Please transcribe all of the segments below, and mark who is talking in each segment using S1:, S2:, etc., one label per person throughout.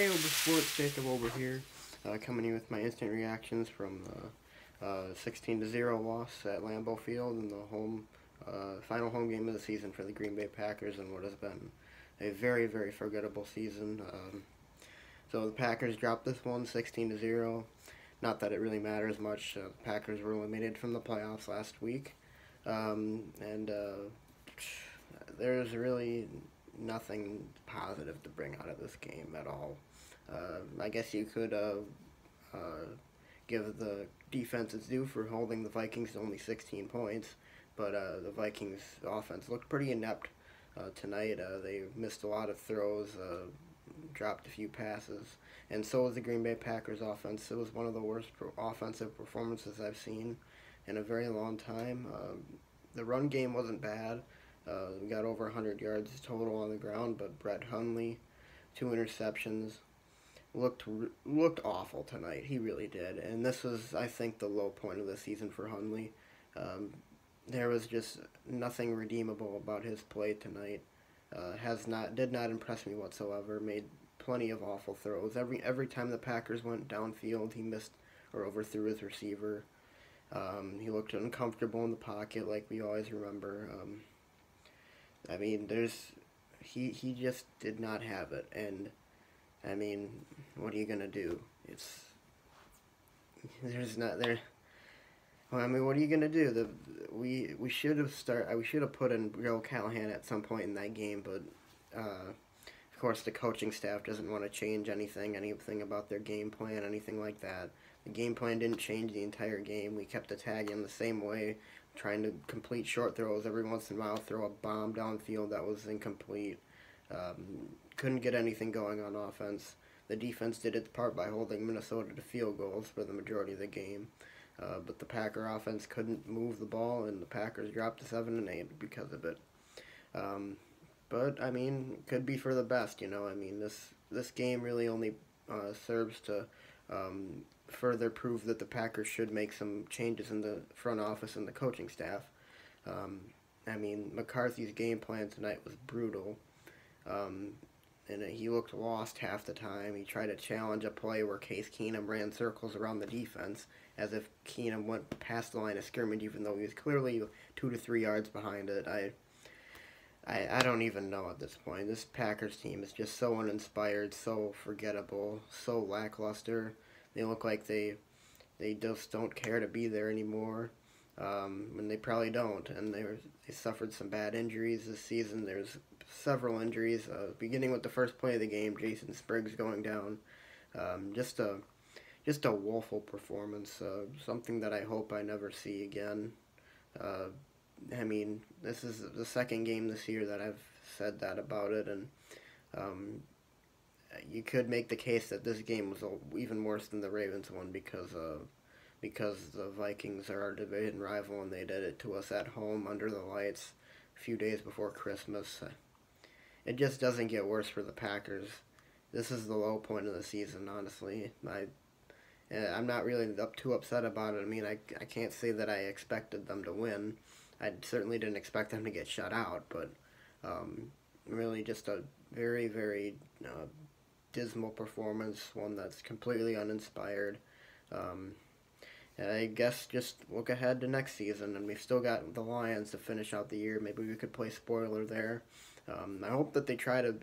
S1: Hey, Sports, Jacob over here, coming in with my instant reactions from the 16-0 loss at Lambeau Field in the final home game of the season for the Green Bay Packers, and what has been a very, very forgettable season. So the Packers dropped this one 16-0. Not that it really matters much. The Packers were eliminated from the playoffs last week, and there's really nothing positive to bring out of this game at all. I guess you could give the defense its due for holding the Vikings to only 16 points, but the Vikings offense looked pretty inept tonight. They missed a lot of throws, dropped a few passes, and so was the Green Bay Packers offense. It was one of the worst offensive performances I've seen in a very long time. The run game wasn't bad. We got over 100 yards total on the ground, but Brett Hundley, 2 interceptions, looked awful tonight. He really did, and this was, I think, the low point of the season for Hundley. There was just nothing redeemable about his play tonight. Did not impress me whatsoever. Made plenty of awful throws. Every time the Packers went downfield, he missed or overthrew his receiver. He looked uncomfortable in the pocket, like we always remember. I mean, he just did not have it, and I mean, what are you gonna do? Well, I mean, what are you gonna do? We should have put in Joe Callahan at some point in that game, but of course the coaching staff doesn't want to change anything about their game plan, anything like that. The game plan didn't change the entire game. We kept attacking the same way, trying to complete short throws every once in a while, throw a bomb downfield that was incomplete. Couldn't get anything going on offense. The defense did its part by holding Minnesota to field goals for the majority of the game. But the Packer offense couldn't move the ball, and the Packers dropped to 7-8 because of it. But I mean, it could be for the best, you know. I mean, this game really only serves to further prove that the Packers should make some changes in the front office and the coaching staff. I mean, McCarthy's game plan tonight was brutal. And he looked lost half the time. He tried to challenge a play where Case Keenum ran circles around the defense as if Keenum went past the line of scrimmage, even though he was clearly 2 to 3 yards behind it. I don't even know at this point. This Packers team is just so uninspired, so forgettable, so lackluster. They look like they just don't care to be there anymore, and they probably don't. And they suffered some bad injuries this season. There's several injuries, beginning with the first play of the game, Jason Spriggs going down. Just a woeful performance, something that I hope I never see again. I mean, this is the second game this year that I've said that about it, and you could make the case that this game was even worse than the Ravens one because the Vikings are our division rival and they did it to us at home under the lights a few days before Christmas. It just doesn't get worse for the Packers. This is the low point of the season, honestly. I'm not really too upset about it. I mean, I can't say that I expected them to win. I certainly didn't expect them to get shut out, but really just a very, very dismal performance, one that's completely uninspired. I guess just look ahead to next season, and we've still got the Lions to finish out the year. Maybe we could play spoiler there. I hope that they try to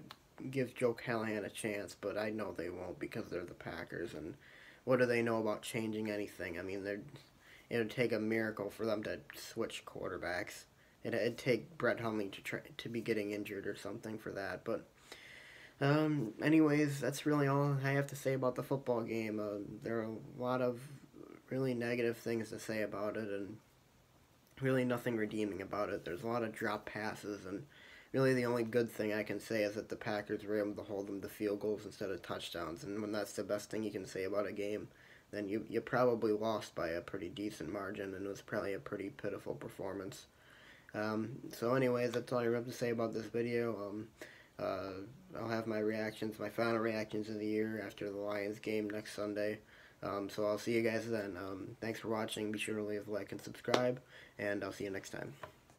S1: give Joe Callahan a chance, but I know they won't because they're the Packers, and what do they know about changing anything? I mean, it would take a miracle for them to switch quarterbacks. It'd take Brett Hundley to be getting injured or something for that, but anyways, that's really all I have to say about the football game. There are a lot of really negative things to say about it, and really nothing redeeming about it. There's a lot of drop passes, and really the only good thing I can say is that the Packers were able to hold them to field goals instead of touchdowns, and when that's the best thing you can say about a game, then you probably lost by a pretty decent margin, and it was probably a pretty pitiful performance. So anyways, that's all I have to say about this video. I'll have my final reactions of the year after the Lions game next Sunday. So I'll see you guys then. Thanks for watching. Be sure to leave a like and subscribe, and I'll see you next time.